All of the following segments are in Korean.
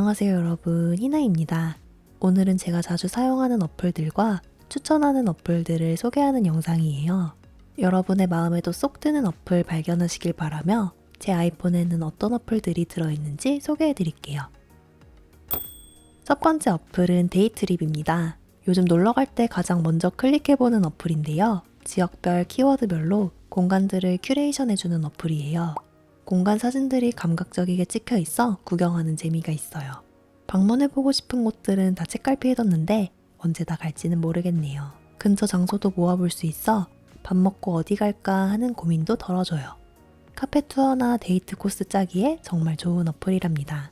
안녕하세요 여러분, 희나입니다. 오늘은 제가 자주 사용하는 어플들과 추천하는 어플들을 소개하는 영상이에요. 여러분의 마음에도 쏙 드는 어플 발견하시길 바라며 제 아이폰에는 어떤 어플들이 들어있는지 소개해드릴게요. 첫 번째 어플은 데이트립입니다. 요즘 놀러갈 때 가장 먼저 클릭해보는 어플인데요. 지역별 키워드별로 공간들을 큐레이션해주는 어플이에요. 공간 사진들이 감각적이게 찍혀 있어 구경하는 재미가 있어요. 방문해보고 싶은 곳들은 다 책갈피해뒀는데 언제 다 갈지는 모르겠네요. 근처 장소도 모아볼 수 있어 밥 먹고 어디 갈까 하는 고민도 덜어줘요. 카페 투어나 데이트 코스 짜기에 정말 좋은 어플이랍니다.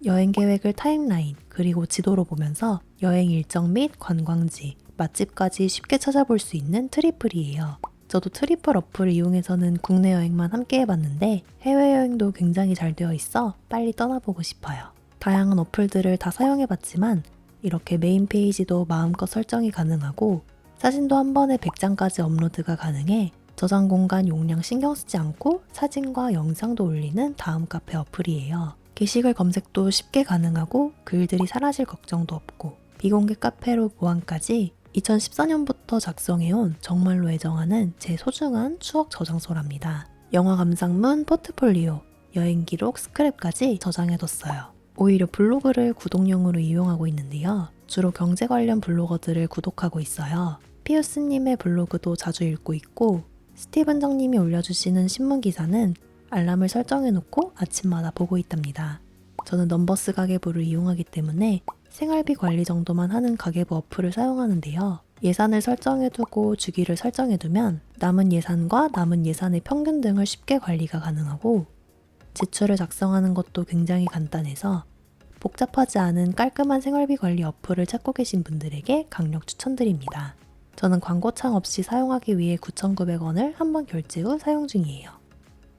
여행 계획을 타임라인 그리고 지도로 보면서 여행 일정 및 관광지, 맛집까지 쉽게 찾아볼 수 있는 트리플이에요. 저도 트리플 어플을 이용해서는 국내 여행만 함께 해봤는데 해외여행도 굉장히 잘 되어 있어 빨리 떠나보고 싶어요. 다양한 어플들을 다 사용해봤지만 이렇게 메인 페이지도 마음껏 설정이 가능하고 사진도 한 번에 100장까지 업로드가 가능해 저장 공간 용량 신경 쓰지 않고 사진과 영상도 올리는 다음 카페 어플이에요. 게시글 검색도 쉽게 가능하고 글들이 사라질 걱정도 없고 비공개 카페로 보안까지 2014년부터 작성해온 정말로 애정하는 제 소중한 추억 저장소랍니다. 영화 감상문, 포트폴리오, 여행 기록, 스크랩까지 저장해뒀어요. 오히려 블로그를 구독용으로 이용하고 있는데요. 주로 경제 관련 블로거들을 구독하고 있어요. 피우스님의 블로그도 자주 읽고 있고 스티븐 정님이 올려주시는 신문 기사는 알람을 설정해놓고 아침마다 보고 있답니다. 저는 넘버스 가계부를 이용하기 때문에 생활비 관리 정도만 하는 가계부 어플을 사용하는데요. 예산을 설정해두고 주기를 설정해두면 남은 예산과 남은 예산의 평균 등을 쉽게 관리가 가능하고 지출을 작성하는 것도 굉장히 간단해서 복잡하지 않은 깔끔한 생활비 관리 어플을 찾고 계신 분들에게 강력 추천드립니다. 저는 광고창 없이 사용하기 위해 9,900원을 한 번 결제 후 사용 중이에요.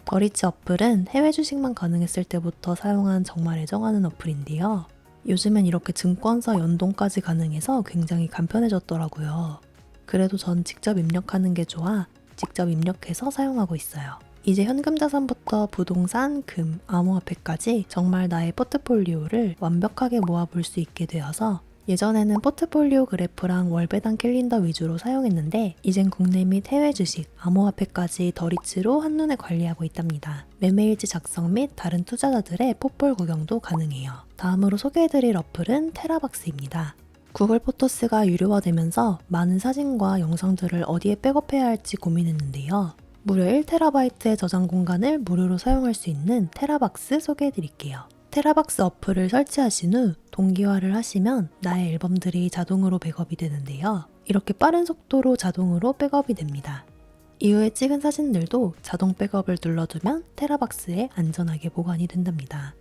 더리치 어플은 해외 주식만 가능했을 때부터 사용한 정말 애정하는 어플인데요. 요즘엔 이렇게 증권사 연동까지 가능해서 굉장히 간편해졌더라고요. 그래도 전 직접 입력하는 게 좋아 직접 입력해서 사용하고 있어요. 이제 현금 자산부터 부동산, 금, 암호화폐까지 정말 나의 포트폴리오를 완벽하게 모아볼 수 있게 되어서 예전에는 포트폴리오 그래프랑 월배당 캘린더 위주로 사용했는데 이젠 국내 및 해외 주식, 암호화폐까지 더리치로 한눈에 관리하고 있답니다. 매매일지 작성 및 다른 투자자들의 포폴 구경도 가능해요. 다음으로 소개해드릴 어플은 테라박스입니다. 구글 포토스가 유료화되면서 많은 사진과 영상들을 어디에 백업해야 할지 고민했는데요. 무려 1TB의 저장 공간을 무료로 사용할 수 있는 테라박스 소개해드릴게요. 테라박스 어플을 설치하신 후 동기화를 하시면 나의 앨범들이 자동으로 백업이 되는데요. 이렇게 빠른 속도로 자동으로 백업이 됩니다. 이후에 찍은 사진들도 자동 백업을 눌러두면 테라박스에 안전하게 보관이 된답니다.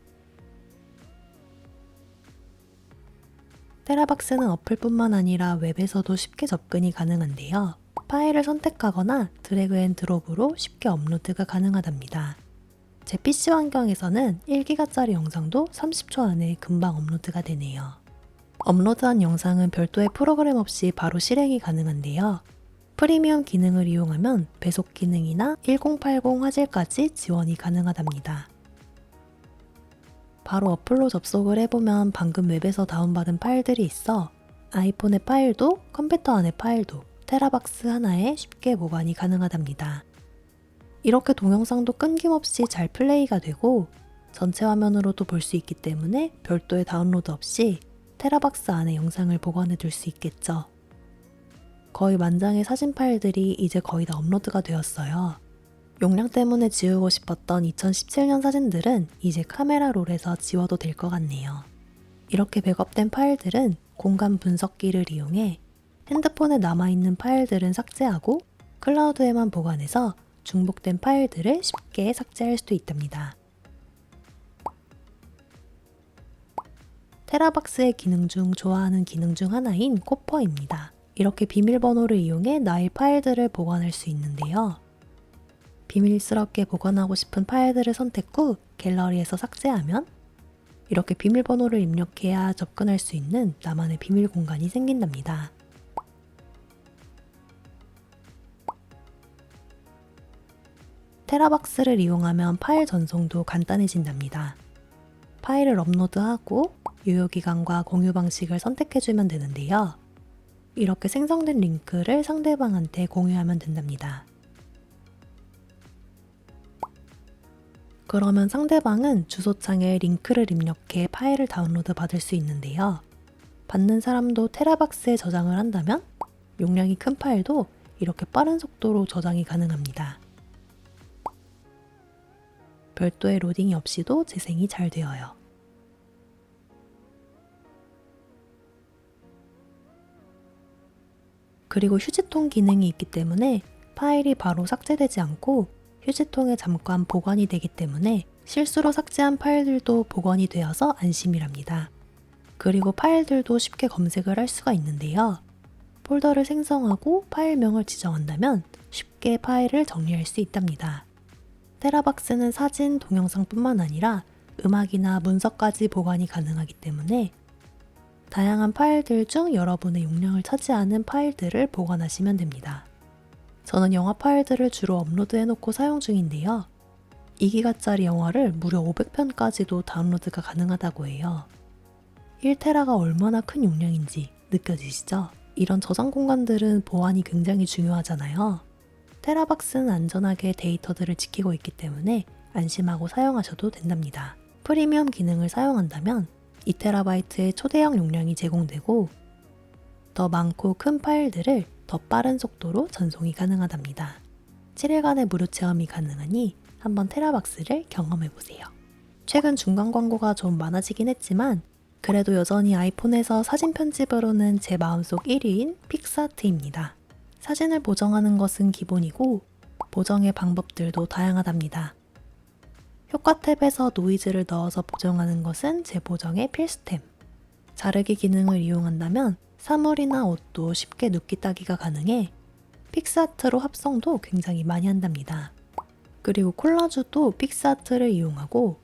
테라박스는 어플뿐만 아니라 웹에서도 쉽게 접근이 가능한데요. 파일을 선택하거나 드래그 앤 드롭으로 쉽게 업로드가 가능하답니다. 제 PC 환경에서는 1기가짜리 영상도 30초 안에 금방 업로드가 되네요. 업로드한 영상은 별도의 프로그램 없이 바로 실행이 가능한데요. 프리미엄 기능을 이용하면 배속 기능이나 1080 화질까지 지원이 가능하답니다. 바로 어플로 접속을 해보면 방금 웹에서 다운받은 파일들이 있어 아이폰의 파일도 컴퓨터 안의 파일도 테라박스 하나에 쉽게 보관이 가능하답니다. 이렇게 동영상도 끊김없이 잘 플레이가 되고 전체 화면으로도 볼 수 있기 때문에 별도의 다운로드 없이 테라박스 안에 영상을 보관해 둘 수 있겠죠. 거의 만장의 사진 파일들이 이제 거의 다 업로드가 되었어요. 용량 때문에 지우고 싶었던 2017년 사진들은 이제 카메라 롤에서 지워도 될 것 같네요. 이렇게 백업된 파일들은 공간 분석기를 이용해 핸드폰에 남아있는 파일들은 삭제하고 클라우드에만 보관해서 중복된 파일들을 쉽게 삭제할 수도 있답니다. 테라박스의 기능 중 좋아하는 기능 중 하나인 코퍼입니다. 이렇게 비밀번호를 이용해 나의 파일들을 보관할 수 있는데요. 비밀스럽게 보관하고 싶은 파일들을 선택 후 갤러리에서 삭제하면 이렇게 비밀번호를 입력해야 접근할 수 있는 나만의 비밀 공간이 생긴답니다. 테라박스를 이용하면 파일 전송도 간단해진답니다. 파일을 업로드하고 유효기간과 공유 방식을 선택해주면 되는데요. 이렇게 생성된 링크를 상대방한테 공유하면 된답니다. 그러면 상대방은 주소창에 링크를 입력해 파일을 다운로드 받을 수 있는데요. 받는 사람도 테라박스에 저장을 한다면 용량이 큰 파일도 이렇게 빠른 속도로 저장이 가능합니다. 별도의 로딩이 없이도 재생이 잘 되어요. 그리고 휴지통 기능이 있기 때문에 파일이 바로 삭제되지 않고 휴지통에 잠깐 보관이 되기 때문에 실수로 삭제한 파일들도 복원이 되어서 안심이랍니다. 그리고 파일들도 쉽게 검색을 할 수가 있는데요. 폴더를 생성하고 파일명을 지정한다면 쉽게 파일을 정리할 수 있답니다. 테라박스는 사진, 동영상뿐만 아니라 음악이나 문서까지 보관이 가능하기 때문에 다양한 파일들 중 여러분의 용량을 차지하는 파일들을 보관하시면 됩니다. 저는 영화 파일들을 주로 업로드해놓고 사용 중인데요. 2기가짜리 영화를 무려 500편까지도 다운로드가 가능하다고 해요. 1테라가 얼마나 큰 용량인지 느껴지시죠? 이런 저장 공간들은 보안이 굉장히 중요하잖아요. 테라박스는 안전하게 데이터들을 지키고 있기 때문에 안심하고 사용하셔도 된답니다. 프리미엄 기능을 사용한다면 2TB의 초대형 용량이 제공되고 더 많고 큰 파일들을 더 빠른 속도로 전송이 가능하답니다. 7일간의 무료 체험이 가능하니 한번 테라박스를 경험해보세요. 최근 중간 광고가 좀 많아지긴 했지만 그래도 여전히 아이폰에서 사진 편집으로는 제 마음속 1위인 픽스아트입니다. 사진을 보정하는 것은 기본이고 보정의 방법들도 다양하답니다. 효과 탭에서 노이즈를 넣어서 보정하는 것은 재보정의 필수템. 자르기 기능을 이용한다면 사물이나 옷도 쉽게 눕기 따기가 가능해 픽스아트로 합성도 굉장히 많이 한답니다. 그리고 콜라주도 픽스아트를 이용하고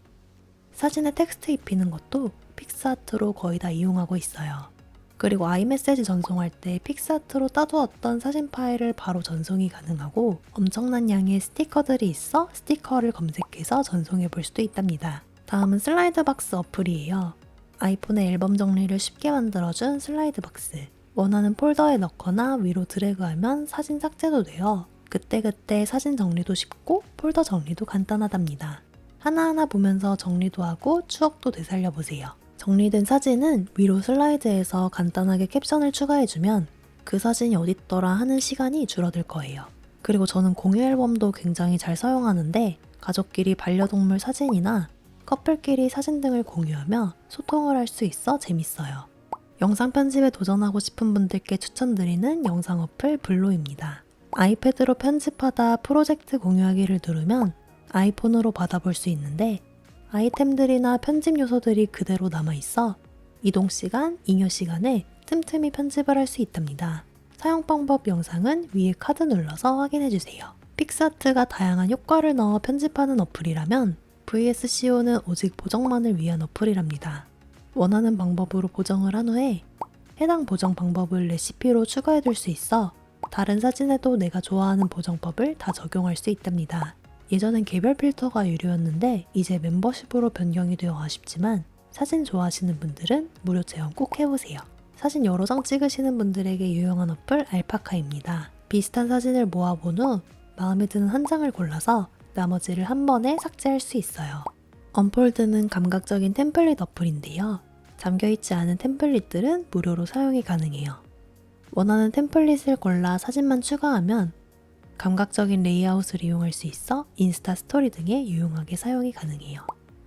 사진에 텍스트 입히는 것도 픽스아트로 거의 다 이용하고 있어요. 그리고 아이메시지 전송할 때 픽스아트로 따두었던 사진 파일을 바로 전송이 가능하고 엄청난 양의 스티커들이 있어 스티커를 검색해서 전송해 볼 수도 있답니다. 다음은 슬라이드박스 어플이에요. 아이폰의 앨범 정리를 쉽게 만들어준 슬라이드박스. 원하는 폴더에 넣거나 위로 드래그하면 사진 삭제도 돼요. 그때그때 사진 정리도 쉽고 폴더 정리도 간단하답니다. 하나하나 보면서 정리도 하고 추억도 되살려보세요. 정리된 사진은 위로 슬라이드해서 간단하게 캡션을 추가해주면 그 사진이 어딨더라 하는 시간이 줄어들 거예요. 그리고 저는 공유 앨범도 굉장히 잘 사용하는데 가족끼리 반려동물 사진이나 커플끼리 사진 등을 공유하며 소통을 할 수 있어 재밌어요. 영상 편집에 도전하고 싶은 분들께 추천드리는 영상 어플 블로입니다. 아이패드로 편집하다 프로젝트 공유하기를 누르면 아이폰으로 받아볼 수 있는데 아이템들이나 편집 요소들이 그대로 남아있어 이동시간, 잉여시간에 틈틈이 편집을 할 수 있답니다. 사용 방법 영상은 위에 카드 눌러서 확인해주세요. 픽스아트가 다양한 효과를 넣어 편집하는 어플이라면 VSCO는 오직 보정만을 위한 어플이랍니다. 원하는 방법으로 보정을 한 후에 해당 보정 방법을 레시피로 추가해둘 수 있어 다른 사진에도 내가 좋아하는 보정법을 다 적용할 수 있답니다. 예전엔 개별 필터가 유료였는데 이제 멤버십으로 변경이 되어 아쉽지만 사진 좋아하시는 분들은 무료 체험 꼭 해보세요. 사진 여러 장 찍으시는 분들에게 유용한 어플 알파카입니다. 비슷한 사진을 모아본 후 마음에 드는 한 장을 골라서 나머지를 한 번에 삭제할 수 있어요. 언폴드는 감각적인 템플릿 어플인데요. 잠겨있지 않은 템플릿들은 무료로 사용이 가능해요. 원하는 템플릿을 골라 사진만 추가하면 감각적인 레이아웃을 이용할 수 있어 인스타 스토리 등에 유용하게 사용이 가능해요.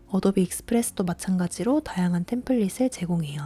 어도비 익스프레스도 마찬가지로 다양한 템플릿을 제공해요.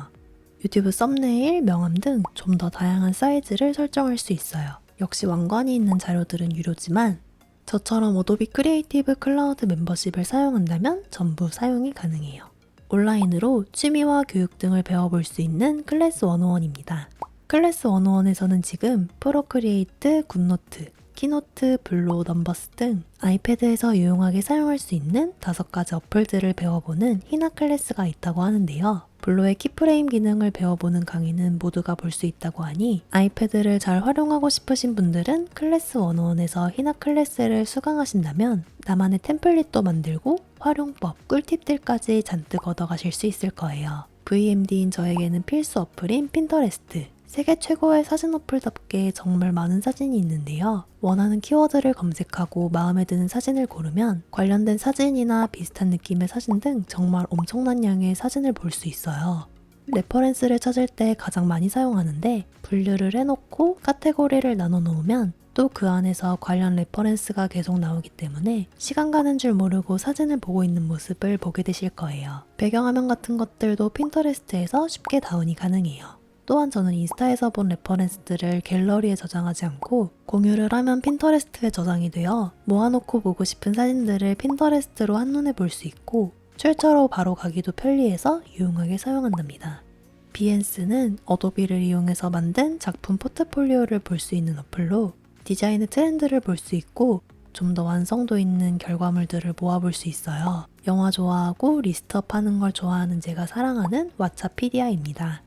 유튜브 썸네일, 명암 등 좀 더 다양한 사이즈를 설정할 수 있어요. 역시 왕관이 있는 자료들은 유료지만 저처럼 어도비 크리에이티브 클라우드 멤버십을 사용한다면 전부 사용이 가능해요. 온라인으로 취미와 교육 등을 배워볼 수 있는 클래스 101입니다. 클래스 101에서는 지금 프로크리에이트, 굿노트, 키노트, 블로, 넘버스 등 아이패드에서 유용하게 사용할 수 있는 5가지 어플들을 배워보는 희나 클래스가 있다고 하는데요. 블로의 키프레임 기능을 배워보는 강의는 모두가 볼 수 있다고 하니 아이패드를 잘 활용하고 싶으신 분들은 클래스 101에서 희나 클래스를 수강하신다면 나만의 템플릿도 만들고 활용법, 꿀팁들까지 잔뜩 얻어가실 수 있을 거예요. VMD인 저에게는 필수 어플인 핀터레스트. 세계 최고의 사진 어플답게 정말 많은 사진이 있는데요. 원하는 키워드를 검색하고 마음에 드는 사진을 고르면 관련된 사진이나 비슷한 느낌의 사진 등 정말 엄청난 양의 사진을 볼 수 있어요. 레퍼런스를 찾을 때 가장 많이 사용하는데 분류를 해놓고 카테고리를 나눠 놓으면 또 그 안에서 관련 레퍼런스가 계속 나오기 때문에 시간 가는 줄 모르고 사진을 보고 있는 모습을 보게 되실 거예요. 배경화면 같은 것들도 핀터레스트에서 쉽게 다운이 가능해요. 또한 저는 인스타에서 본 레퍼런스들을 갤러리에 저장하지 않고 공유를 하면 핀터레스트에 저장이 되어 모아놓고 보고 싶은 사진들을 핀터레스트로 한눈에 볼 수 있고 출처로 바로 가기도 편리해서 유용하게 사용한답니다. 비엔스는 어도비를 이용해서 만든 작품 포트폴리오를 볼 수 있는 어플로 디자인의 트렌드를 볼 수 있고 좀 더 완성도 있는 결과물들을 모아볼 수 있어요. 영화 좋아하고 리스트업 하는 걸 좋아하는 제가 사랑하는 왓챠피디아입니다.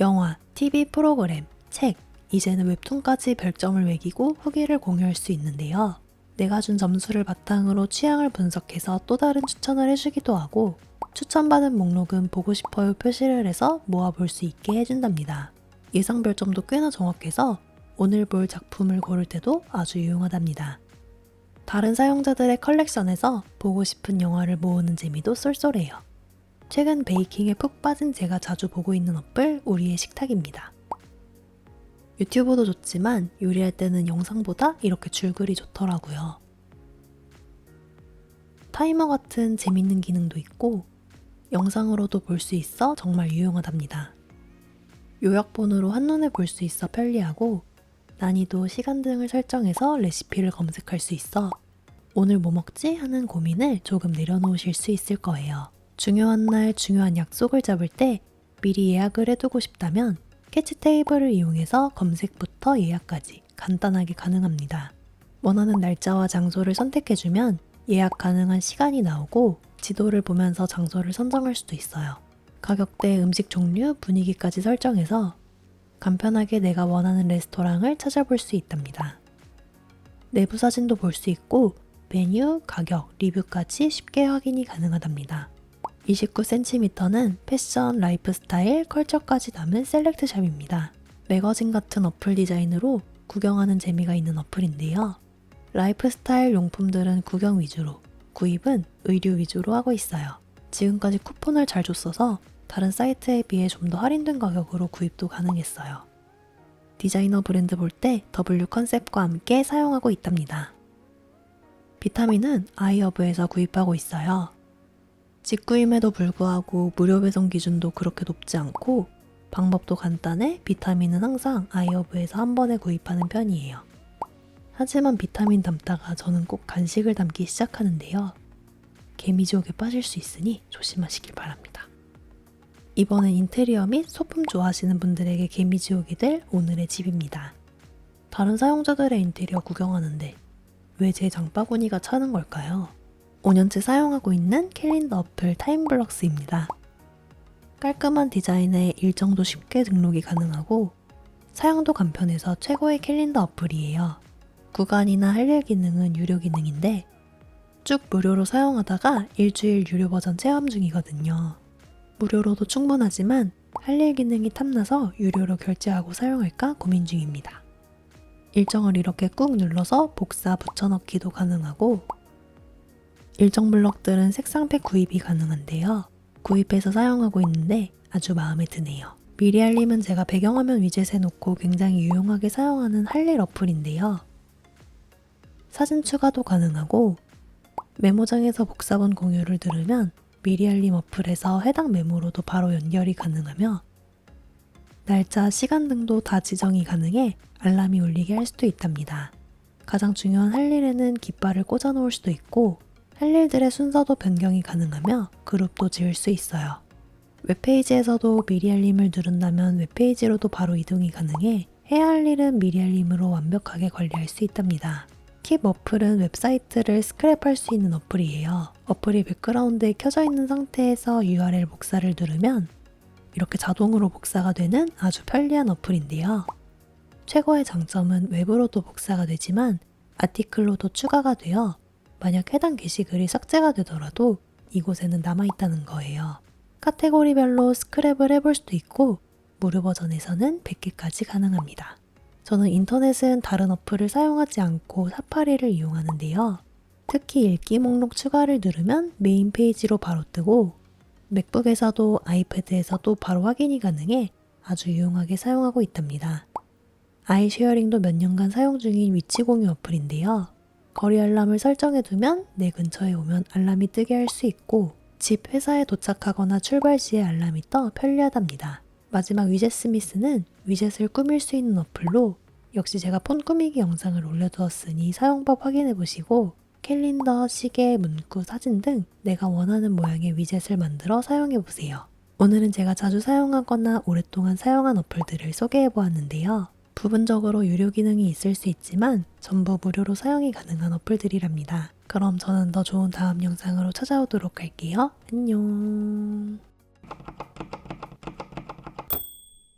영화, TV 프로그램, 책, 이제는 웹툰까지 별점을 매기고 후기를 공유할 수 있는데요. 내가 준 점수를 바탕으로 취향을 분석해서 또 다른 추천을 해주기도 하고 추천받은 목록은 보고 싶어요 표시를 해서 모아볼 수 있게 해준답니다. 예상 별점도 꽤나 정확해서 오늘 볼 작품을 고를 때도 아주 유용하답니다. 다른 사용자들의 컬렉션에서 보고 싶은 영화를 모으는 재미도 쏠쏠해요. 최근 베이킹에 푹 빠진 제가 자주 보고 있는 어플 우리의 식탁입니다. 유튜브도 좋지만 요리할 때는 영상보다 이렇게 줄글이 좋더라고요. 타이머 같은 재밌는 기능도 있고 영상으로도 볼 수 있어 정말 유용하답니다. 요약본으로 한눈에 볼 수 있어 편리하고 난이도, 시간 등을 설정해서 레시피를 검색할 수 있어 오늘 뭐 먹지? 하는 고민을 조금 내려놓으실 수 있을 거예요. 중요한 날 중요한 약속을 잡을 때 미리 예약을 해두고 싶다면 캐치 테이블을 이용해서 검색부터 예약까지 간단하게 가능합니다. 원하는 날짜와 장소를 선택해주면 예약 가능한 시간이 나오고 지도를 보면서 장소를 선정할 수도 있어요. 가격대, 음식 종류, 분위기까지 설정해서 간편하게 내가 원하는 레스토랑을 찾아볼 수 있답니다. 내부 사진도 볼 수 있고 메뉴, 가격, 리뷰까지 쉽게 확인이 가능하답니다. 29cm는 패션, 라이프스타일, 컬처까지 담은 셀렉트샵입니다. 매거진 같은 어플 디자인으로 구경하는 재미가 있는 어플인데요. 라이프스타일 용품들은 구경 위주로, 구입은 의류 위주로 하고 있어요. 지금까지 쿠폰을 잘 줬어서 다른 사이트에 비해 좀 더 할인된 가격으로 구입도 가능했어요. 디자이너 브랜드 볼 때 W 컨셉과 함께 사용하고 있답니다. 비타민은 아이허브에서 구입하고 있어요. 직구임에도 불구하고 무료 배송 기준도 그렇게 높지 않고 방법도 간단해 비타민은 항상 아이허브에서 한 번에 구입하는 편이에요. 하지만 비타민 담다가 저는 꼭 간식을 담기 시작하는데요. 개미지옥에 빠질 수 있으니 조심하시길 바랍니다. 이번엔 인테리어 및 소품 좋아하시는 분들에게 개미지옥이 될 오늘의 집입니다. 다른 사용자들의 인테리어 구경하는데 왜 제 장바구니가 차는 걸까요? 5년째 사용하고 있는 캘린더 어플 타임블럭스입니다. 깔끔한 디자인에 일정도 쉽게 등록이 가능하고 사용도 간편해서 최고의 캘린더 어플이에요. 구간이나 할 일 기능은 유료 기능인데 쭉 무료로 사용하다가 일주일 유료 버전 체험 중이거든요. 무료로도 충분하지만 할 일 기능이 탐나서 유료로 결제하고 사용할까 고민 중입니다. 일정을 이렇게 꾹 눌러서 복사 붙여넣기도 가능하고 일정 블럭들은 색상팩 구입이 가능한데요. 구입해서 사용하고 있는데 아주 마음에 드네요. 미리 알림은 제가 배경화면 위젯에 놓고 굉장히 유용하게 사용하는 할 일 어플인데요. 사진 추가도 가능하고 메모장에서 복사본 공유를 들으면 미리 알림 어플에서 해당 메모로도 바로 연결이 가능하며 날짜, 시간 등도 다 지정이 가능해 알람이 울리게 할 수도 있답니다. 가장 중요한 할 일에는 깃발을 꽂아 놓을 수도 있고 할 일들의 순서도 변경이 가능하며 그룹도 지을 수 있어요. 웹페이지에서도 미리 알림을 누른다면 웹페이지로도 바로 이동이 가능해 해야 할 일은 미리 알림으로 완벽하게 관리할 수 있답니다. 킵 어플은 웹사이트를 스크랩할 수 있는 어플이에요. 어플이 백그라운드에 켜져 있는 상태에서 URL 복사를 누르면 이렇게 자동으로 복사가 되는 아주 편리한 어플인데요. 최고의 장점은 웹으로도 복사가 되지만 아티클로도 추가가 되어 만약 해당 게시글이 삭제가 되더라도 이곳에는 남아있다는 거예요. 카테고리별로 스크랩을 해볼 수도 있고 무료 버전에서는 100개까지 가능합니다. 저는 인터넷은 다른 어플을 사용하지 않고 사파리를 이용하는데요. 특히 읽기 목록 추가를 누르면 메인 페이지로 바로 뜨고 맥북에서도 아이패드에서도 바로 확인이 가능해 아주 유용하게 사용하고 있답니다. 아이쉐어링도 몇 년간 사용 중인 위치 공유 어플인데요. 거리 알람을 설정해두면 내 근처에 오면 알람이 뜨게 할 수 있고 집 회사에 도착하거나 출발 시에 알람이 떠 편리하답니다. 마지막 위젯 스미스는 위젯을 꾸밀 수 있는 어플로 역시 제가 폰 꾸미기 영상을 올려두었으니 사용법 확인해보시고 캘린더, 시계, 문구, 사진 등 내가 원하는 모양의 위젯을 만들어 사용해보세요. 오늘은 제가 자주 사용하거나 오랫동안 사용한 어플들을 소개해보았는데요. 부분적으로 유료 기능이 있을 수 있지만 전부 무료로 사용이 가능한 어플들이랍니다. 그럼 저는 더 좋은 다음 영상으로 찾아오도록 할게요. 안녕.